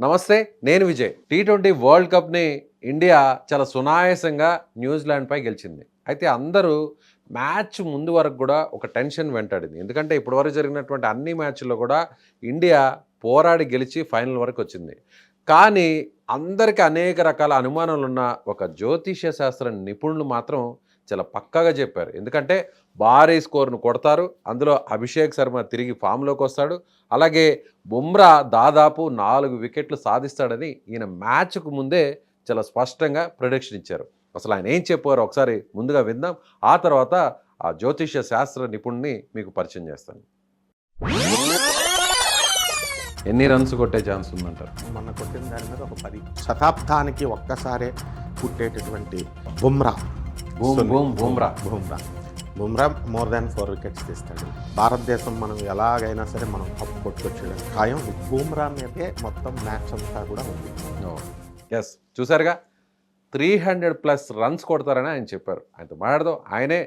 నమస్తే. నేను Vijay. T20 world కప్‌ని India చాలా సునాయాసంగా న్యూజిలాండ్‌పై గెలిచింది. అయితే అందరూ మ్యాచ్ ముందు వరకు గూడా ఒక టెన్షన్ వెంటాడింది. ఎందుకంటే ఇప్పటివరకు జరిగినటువంటి అన్ని మ్యాచ్‌ల్లో గూడా ఇండియా పోరాడి గెలిచి ఫైనల్ వరకొచ్చింది. కానీ అందరికి అనేక రకాల అనుమానాలున్న ఒక జ్యోతిష్య శాస్త్ర నిపుణులు మాత్రం చాలా పక్కాగా చెప్పారు. ఎందుకంటే భారీ స్కోర్‌ను కొడతారు. అందులో అభిషేక్ శర్మ తిరిగి ఫామ్‌లోకొస్తాడు. అలాగే బుమ్రా దాదాపు 4 వికెట్లు సాధిస్తాడని ఈయన మ్యాచ్‌కు ముందే చాలా స్పష్టంగా ప్రిడిక్షన్ ఇచ్చారు. అసలు ఆయన ఏం చెప్పారో ఒకసారి ముందుగా విందాం. ఆ తర్వాత ఆ జ్యోతిష్య శాస్త్ర నిపుణుడిని మీకు పరిచయం చేస్తాను. ఎన్ని రన్స్ కొట్టే ఛాన్స్ ఉందంటారు? మొన్న కొట్టిన దాని మీద ఒక 10 శతాబ్దానికి ఒక్కసారే పుట్టేటటువంటి Bumrah Bumrah more than 4 wickets తీస్తాడు. భారతదేశం మనం ఎలాగైనా సరే మనం కప్పు కొట్టుకొచ్చేయడం ఖాయం. బుమ్రా మీదే మొత్తం మ్యాచ్ అంతా కూడా ఉంది. ఎస్, చూసారుగా 300+ రన్స్ కొడతారని ఆయన చెప్పారు. ఆయనతో మాట్లాడదాం. ఆయనే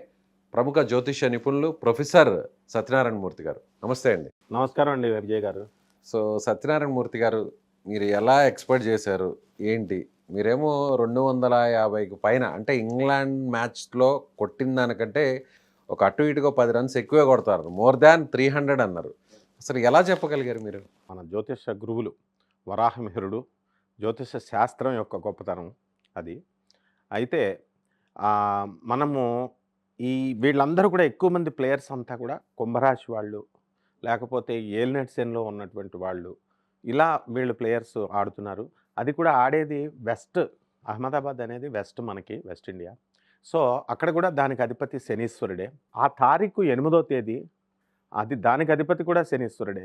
ప్రముఖ జ్యోతిష్య నిపుణులు ప్రొఫెసర్ సత్యనారాయణ మూర్తి గారు. నమస్తే అండి. నమస్కారం అండి విజయ్ గారు. సో సత్యనారాయణ మూర్తి గారు, మీరు ఎలా ఎక్స్పెక్ట్ చేశారు ఏంటి? మీరేమో 250కి పైన, అంటే ఇంగ్లాండ్ మ్యాచ్లో కొట్టిన దానికంటే ఒక అటు ఇటుగా 10 రన్స్ ఎక్కువే కొడతారు, మోర్ దాన్ 300 అన్నారు. అసలు ఎలా చెప్పగలిగారు మీరు? మన జ్యోతిష గురువులు వరాహమిహిరుడు, జ్యోతిష శాస్త్రం యొక్క గొప్పతనం అది. అయితే మనము వీళ్ళందరూ కూడా ఎక్కువ మంది ప్లేయర్స్ అంతా కూడా కుంభరాశి వాళ్ళు, లేకపోతే ఏలినట్ సేన్లో ఉన్నటువంటి వాళ్ళు, ఇలా వీళ్ళు ప్లేయర్స్ ఆడుతున్నారు. అది కూడా ఆడేది వెస్ట్, అహ్మదాబాద్ అనేది వెస్ట్, మనకి వెస్ట్ ఇండియా. సో అక్కడ కూడా దానికి అధిపతి శనీశ్వరుడే. ఆ తారీఖు 8వ తేదీ దానికి అధిపతి కూడా శనీశ్వరుడే.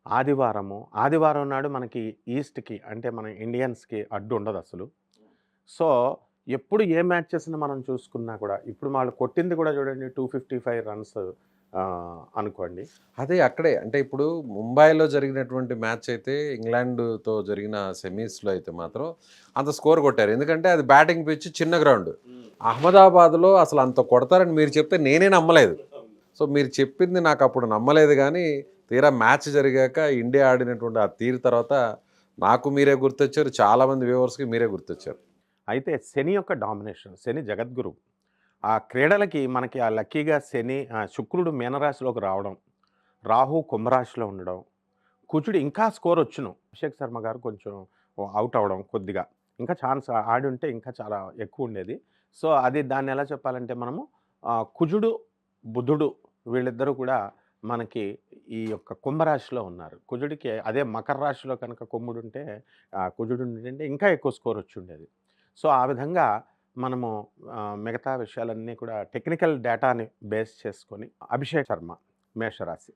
ఆదివారం నాడు మనకి ఈస్ట్కి, అంటే మన ఇండియన్స్కి అడ్డు ఉండదు అసలు. సో ఎప్పుడు ఏ మ్యాచెస్ని మనం చూసుకున్నా కూడా, ఇప్పుడు వాళ్ళు కొట్టింది కూడా చూడండి 255 రన్స్ అనుకోండి. అదే అక్కడే, అంటే ఇప్పుడు ముంబైలో జరిగినటువంటి మ్యాచ్ అయితే, ఇంగ్లాండ్తో జరిగిన సెమీస్లో అయితే మాత్రం అంత స్కోర్ కొట్టారు. ఎందుకంటే అది బ్యాటింగ్ పిచ్, చిన్న గ్రౌండ్. అహ్మదాబాద్లో అసలు అంత కొడతారని మీరు చెప్తే నేనే నమ్మలేదు. సో మీరు చెప్పింది నాకు అప్పుడు నమ్మలేదు, కానీ తీరా మ్యాచ్ జరిగాక ఇండియా ఆడినటువంటి ఆ తీరు తర్వాత నాకు మీరే గుర్తొచ్చారు, చాలామంది వ్యూవర్స్కి మీరే గుర్తొచ్చారు. అయితే శని యొక్క డామినేషన్, శని జగద్గురు. ఆ క్రీడలకి మనకి ఆ లక్కీగా శుక్రుడు మీనరాశిలోకి రావడం, రాహు కుంభరాశిలో ఉండడం, కుజుడు ఇంకా స్కోర్ వచ్చును. అభిషేక్ శర్మ గారు కొంచెం అవుట్ అవ్వడం, కొద్దిగా ఇంకా ఛాన్స్ ఆడి ఉంటే ఇంకా చాలా ఎక్కువ ఉండేది. సో దాన్ని ఎలా చెప్పాలంటే, మనము కుజుడు బుధుడు వీళ్ళిద్దరూ కూడా మనకి ఈ యొక్క కుంభరాశిలో ఉన్నారు. కుజుడికి అదే మకర రాశిలో కనుక కుజుడు ఉంటే ఇంకా ఎక్కువ స్కోర్ వచ్చి ఉండేది. సో ఆ విధంగా మనము మిగతా విషయాలన్నీ కూడా టెక్నికల్ డేటాని బేస్ చేసుకొని, అభిషేక్ శర్మ మేషరాశి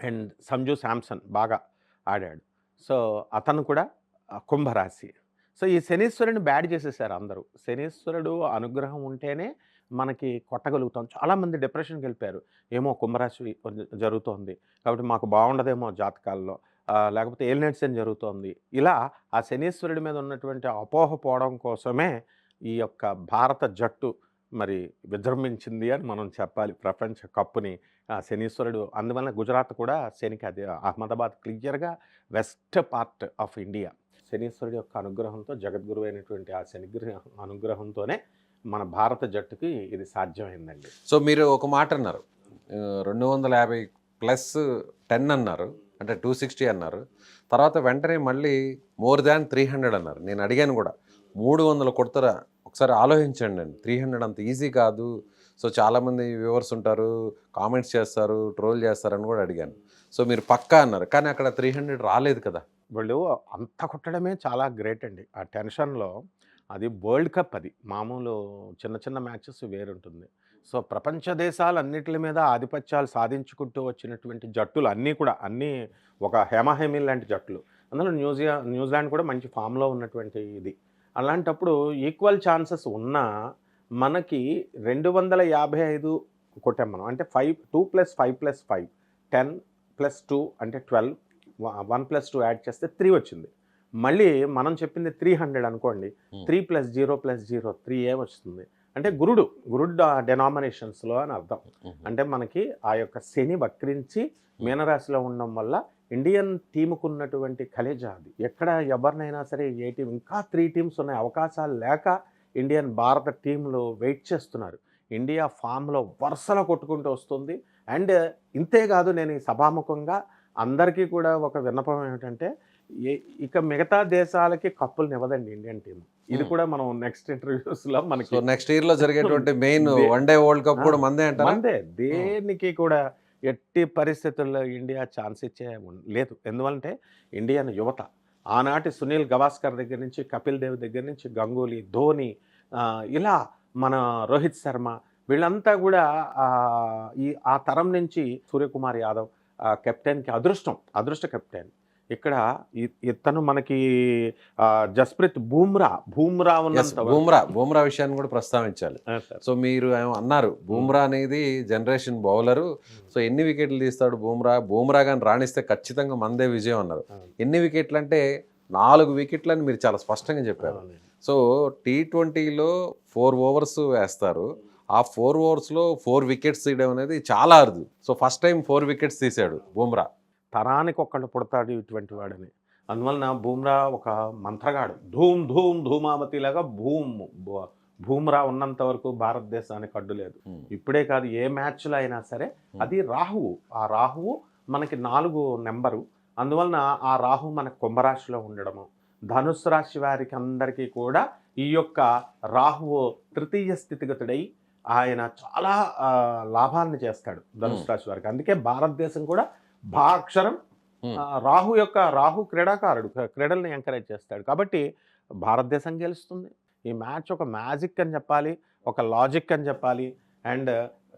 అండ్ సంజు శాంసన్ బాగా ఆడాడు. సో అతను కూడా కుంభరాశి. సో ఈ శనీశ్వరుని బ్యాడ్ చేసేసారు అందరూ. శనీశ్వరుడు అనుగ్రహం ఉంటేనే మనకి కొట్టగలుగుతాం. చాలామంది డిప్రెషన్కి వెళ్ళిపోయారు. ఏమో కుంభరాశి జరుగుతోంది కాబట్టి మాకు బాగుండదేమో జాతకాల్లో, లేకపోతే ఏలినట్ శని జరుగుతోంది. ఇలా ఆ శనీశ్వరుడి మీద ఉన్నటువంటి అపోహ పోవడం కోసమే ఈ యొక్క భారత జట్టు మరి విజృంభించింది అని మనం చెప్పాలి. ప్రపంచ కప్పుని శనీశ్వరుడు, అందువల్ల గుజరాత్ కూడా శనికి, అది అహ్మదాబాద్ క్లియర్గా వెస్ట్ పార్ట్ ఆఫ్ ఇండియా. శనీశ్వరుడు యొక్క అనుగ్రహంతో, జగద్గురు అయినటువంటి ఆ అనుగ్రహంతోనే మన భారత జట్టుకి ఇది సాధ్యమైందండి. సో మీరు ఒక మాట అన్నారు, 250+10 అన్నారు, అంటే 260 అన్నారు. తర్వాత వెంటనే మళ్ళీ మోర్ దాన్ 300 అన్నారు. నేను అడిగాను కూడా, 300 కొడతారా? ఒకసారి ఆలోచించండి అండి. 300 అంత ఈజీ కాదు. సో చాలామంది వ్యూవర్స్ ఉంటారు, కామెంట్స్ చేస్తారు, ట్రోల్ చేస్తారని కూడా అడిగాను. సో మీరు పక్కా అన్నారు, కానీ అక్కడ 300 రాలేదు కదా. వాళ్ళు అంత కొట్టడమే చాలా గ్రేట్ అండి. ఆ టెన్షన్లో, అది వరల్డ్ కప్, అది మామూలు చిన్న చిన్న మ్యాచెస్ వేరుంటుంది. సో ప్రపంచ దేశాలన్నిటి మీద ఆధిపత్యాలు సాధించుకుంటూ వచ్చినటువంటి జట్టులు అన్నీ కూడా, అన్నీ ఒక హేమహేమీ లాంటి జట్టులు. అందులో న్యూజిలాండ్ కూడా మంచి ఫామ్లో ఉన్నటువంటి ఇది. అలాంటప్పుడు ఈక్వల్ ఛాన్సెస్ ఉన్నా మనకి 255 కొట్టాం మనం. అంటే 2 + 5 + 5 10 + 2 అంటే 12, 1 + 2 యాడ్ చేస్తే 3 వచ్చింది. మళ్ళీ మనం చెప్పింది 300 అనుకోండి, 3 + 0 + 0 3 ఏమొస్తుంది అంటే గురుడు డెనామినేషన్స్లో అని అర్థం. అంటే మనకి ఆ యొక్క శని వక్రించి మీనరాశిలో ఉండడం వల్ల ఇండియన్ టీముకు ఉన్నటువంటి కలేజా అది. ఎక్కడ ఎవరినైనా సరే ఏ టీం ఇంకా 3 టీమ్స్ ఉన్నాయి. అవకాశాలు లేక భారత టీంలు వెయిట్ చేస్తున్నారు. ఇండియా ఫామ్‌లో వరుసలో కొట్టుకుంటూ వస్తుంది. అండ్ ఇంతే కాదు, నేను ఈ సభాముఖంగా అందరికీ కూడా ఒక విన్నపం ఏమిటంటే, ఇక మిగతా దేశాలకి కప్పులనివ్వదండి ఇండియన్ టీమ్. ఇది కూడా మనం నెక్స్ట్ ఇంటర్వ్యూస్‌లో సో మనకి నెక్స్ట్ ఇయర్ లో జరిగేటువంటి మెయిన్ వన్డే వరల్డ్ కప్ కూడా మందే అంటారా? మందే. దేనికి కూడా ఎట్టి పరిస్థితుల్లో ఇండియా ఛాన్స్ లేదు. ఎందువలంటే ఇండియన్ యువత ఆనాటి సునీల్ గవాస్కర్ దగ్గర నుంచి, కపిల్ దేవ్ దగ్గర నుంచి, గంగూలీ, ధోని, ఇలా మన రోహిత్ శర్మ, వీళ్ళంతా కూడా ఆ తరం నుంచి సూర్యకుమార్ యాదవ్ కెప్టెన్కి అదృష్ట కెప్టెన్. ఇక్కడ ఇతను మనకి జస్ప్రీత్ బూమ్రా ఉన్నంత వరకు. బూమ్రా విషయాన్ని కూడా ప్రస్తావించాలి. సో మీరు ఏమో అన్నారు, బూమ్రా అనేది జనరేషన్ బౌలరు. సో ఎన్ని వికెట్లు తీస్తాడు బూమ్రా కానీ రాణిస్తే ఖచ్చితంగా మందే విజయం అన్నారు. ఎన్ని వికెట్లు అంటే 4 వికెట్లు అని మీరు చాలా స్పష్టంగా చెప్పారు. సో T20లో 4 ఓవర్స్ వేస్తారు. ఆ 4 ఓవర్స్లో 4 వికెట్స్ తీయడం అనేది చాలా అరుదు. సో ఫస్ట్ టైం 4 వికెట్స్ తీశాడు బూమ్రా. తరానికి ఒక్కళ్ళు పుడతాడు ఇటువంటి వాడని. అందువలన బూమ్రా ఒక మంత్రగాడు. ధూమావతిలాగా బూమ్రా ఉన్నంత వరకు భారతదేశానికి అడ్డు లేదు. ఇప్పుడే కాదు, ఏ మ్యాచ్లో అయినా సరే. అది రాహువు. ఆ రాహువు మనకి 4 నెంబరు. అందువలన ఆ రాహు మన కుంభరాశిలో ఉండడము, ధనుస్సు రాశి వారికి అందరికీ కూడా ఈ యొక్క రాహువు తృతీయ స్థితిగతుడై ఆయన చాలా లాభాలను చేస్తాడు ధనుస్సు రాశి వారికి. అందుకే భారతదేశం కూడా భాక్షరం రాహు క్రీడాకారుడు, క్రీడల్ని ఎంకరేజ్ చేస్తాడు. కాబట్టి భారతదేశం గెలుస్తుంది. ఈ మ్యాచ్ ఒక మ్యాజిక్ అని చెప్పాలి, ఒక లాజిక్ అని చెప్పాలి. అండ్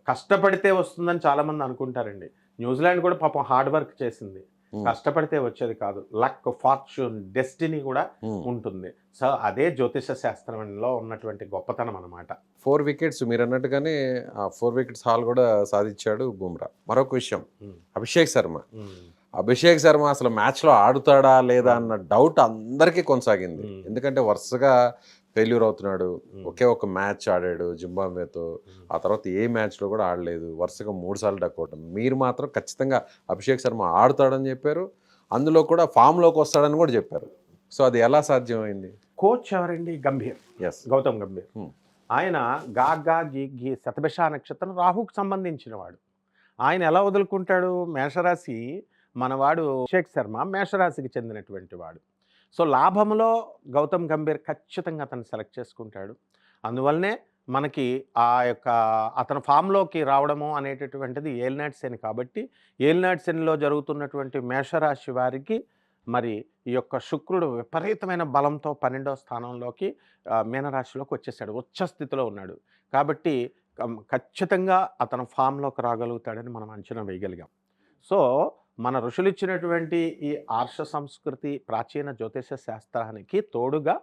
కష్టపడితే వస్తుందని చాలామంది అనుకుంటారండి. న్యూజిలాండ్ కూడా పాపం హార్డ్ వర్క్ చేసింది. కష్టపడితే వచ్చేది కాదు. లక్, ఫార్చ్యూన్, డెస్టినీ కూడా ఉంటుంది. సో అదే జ్యోతిష శాస్త్రంలో ఉన్నటువంటి గొప్పతనం అనమాట. 4 వికెట్స్ మీరు అన్నట్టుగానే 4 వికెట్స్ హాల్ కూడా సాధించాడు బూమ్రా. మరొక విషయం, అభిషేక్ శర్మ అసలు మ్యాచ్లో ఆడుతాడా లేదా అన్న డౌట్ అందరికీ కొనసాగింది. ఎందుకంటే వరుసగా ఫెయిల్యూర్ అవుతున్నాడు. ఒకే ఒక మ్యాచ్ ఆడాడు జింబాబ్వేతో. ఆ తర్వాత ఏ మ్యాచ్లో కూడా ఆడలేదు. వరుసగా 3 సార్లు డక్అవుట్. మీరు మాత్రం ఖచ్చితంగా అభిషేక్ శర్మ ఆడుతాడని చెప్పారు. అందులో కూడా ఫామ్లోకి వస్తాడని కూడా చెప్పారు. సో అది ఎలా సాధ్యమైంది? కోచ్ ఎవరండి? గౌతమ్ గంభీర్. ఆయన గా గీ శతభిష నక్షత్రం రాహుకు సంబంధించిన వాడు. ఆయన ఎలా వదులుకుంటాడు? మేషరాశి మనవాడు అభిషేక్ శర్మ మేషరాశికి చెందినటువంటి వాడు. సో లాభంలో గౌతమ్ గంభీర్ ఖచ్చితంగా అతను సెలెక్ట్ చేసుకుంటాడు. అందువల్లనే మనకి అతను ఫామ్లోకి రావడము అనేటటువంటిది ఏలినాటి శని. కాబట్టి ఏలినాటి శనిలో జరుగుతున్నటువంటి మేషరాశి వారికి మరి ఈ యొక్క శుక్రుడు విపరీతమైన బలంతో 12వ స్థానంలోకి మీనరాశిలోకి వచ్చేసాడు. ఉచ్చ స్థితిలో ఉన్నాడు. కాబట్టి ఖచ్చితంగా అతను ఫామ్లోకి రాగలుగుతాడని మనం అంచనా వేయగలిగాం. సో మన ఋషులు ఇచ్చినటువంటి ఈ ఆర్ష సంస్కృతి, ప్రాచీన జ్యోతిష శాస్త్రానికి తోడుగా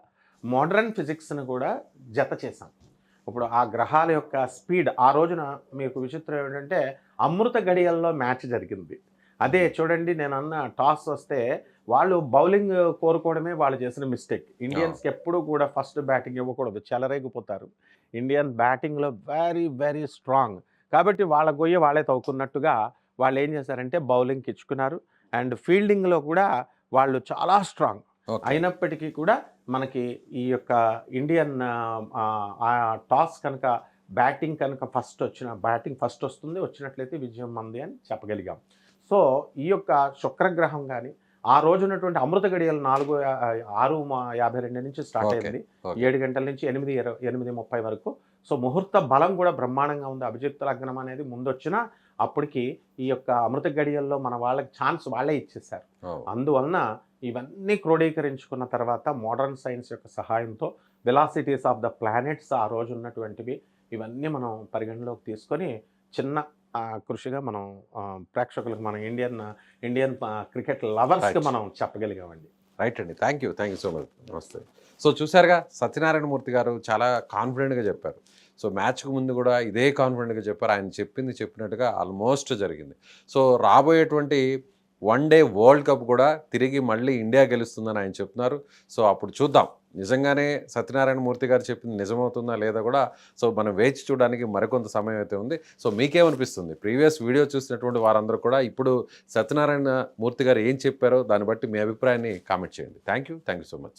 మోడర్న్ ఫిజిక్స్ని కూడా జత చేశాం. ఇప్పుడు ఆ గ్రహాల యొక్క స్పీడ్, ఆ రోజున మీకు విచిత్రం ఏంటంటే అమృత గడియల్లో మ్యాచ్ జరిగింది. అదే చూడండి, నేను అన్న టాస్ వస్తే వాళ్ళు బౌలింగ్ కోరుకోవడమే వాళ్ళు చేసిన మిస్టేక్. ఇండియన్స్కి ఎప్పుడూ కూడా ఫస్ట్ బ్యాటింగ్ ఇవ్వకూడదు, చెలరేగిపోతారు. ఇండియన్ బ్యాటింగ్లో వెరీ వెరీ స్ట్రాంగ్. కాబట్టి వాళ్ళ గొయ్య వాళ్ళే తవ్వుకున్నట్టుగా వాళ్ళు ఏం చేశారంటే బౌలింగ్కి ఇచ్చుకున్నారు. అండ్ ఫీల్డింగ్లో కూడా వాళ్ళు చాలా స్ట్రాంగ్. అయినప్పటికీ కూడా మనకి ఈ యొక్క ఇండియన్ టాస్ కనుక బ్యాటింగ్ ఫస్ట్ వస్తుంది, వచ్చినట్లయితే విజయం మంది అని చెప్పగలిగాం. సో ఈ యొక్క శుక్రగ్రహం కానీ ఆ రోజు ఉన్నటువంటి అమృత గడియలు 6:52 నుంచి స్టార్ట్ అయింది. 7 గంటల నుంచి 8:30 వరకు. సో ముహూర్త బలం కూడా బ్రహ్మాండంగా ఉంది. అభిజిత్ లగ్నం అనేది ముందొచ్చినా అప్పటికి ఈ యొక్క అమృత గడియల్లో మన వాళ్ళకి ఛాన్స్ వాళ్ళే ఇచ్చేసారు. అందువలన ఇవన్నీ క్రోడీకరించుకున్న తర్వాత మోడర్న్ సైన్స్ యొక్క సహాయంతో వెలాసిటీస్ ఆఫ్ ద ప్లానెట్స్ ఆ రోజు ఉన్నటువంటివి ఇవన్నీ మనం పరిగణలోకి తీసుకొని చిన్న కృషిగా మనం ప్రేక్షకులకు, మన ఇండియన్ క్రికెట్ లవర్స్కి మనం చెప్పగలిగామండి. రైట్ అండి, థ్యాంక్ యూ సో మచ్. నమస్తే. సో చూసారుగా, సత్యనారాయణ మూర్తి గారు చాలా కాన్ఫిడెంట్గా చెప్పారు. సో మ్యాచ్కు ముందు కూడా ఇదే కాన్ఫిడెంట్గా చెప్పారు. ఆయన చెప్పినట్టుగా ఆల్మోస్ట్ జరిగింది. సో రాబోయేటువంటి వన్డే వరల్డ్ కప్ కూడా తిరిగి మళ్ళీ ఇండియా గెలుస్తుందని ఆయన చెప్తున్నారు. సో అప్పుడు చూద్దాం నిజంగానే సత్యనారాయణ మూర్తి గారు చెప్పింది నిజమవుతుందా లేదా కూడా సో మనం వేచి చూడడానికి మరికొంత సమయం అయితే ఉంది. సో మీకేమనిపిస్తుంది? ప్రీవియస్ వీడియో చూసినటువంటి వారందరూ కూడా ఇప్పుడు సత్యనారాయణ మూర్తి గారు ఏం చెప్పారో దాన్ని బట్టి మీ అభిప్రాయాన్ని కామెంట్ చేయండి. Thank you so much.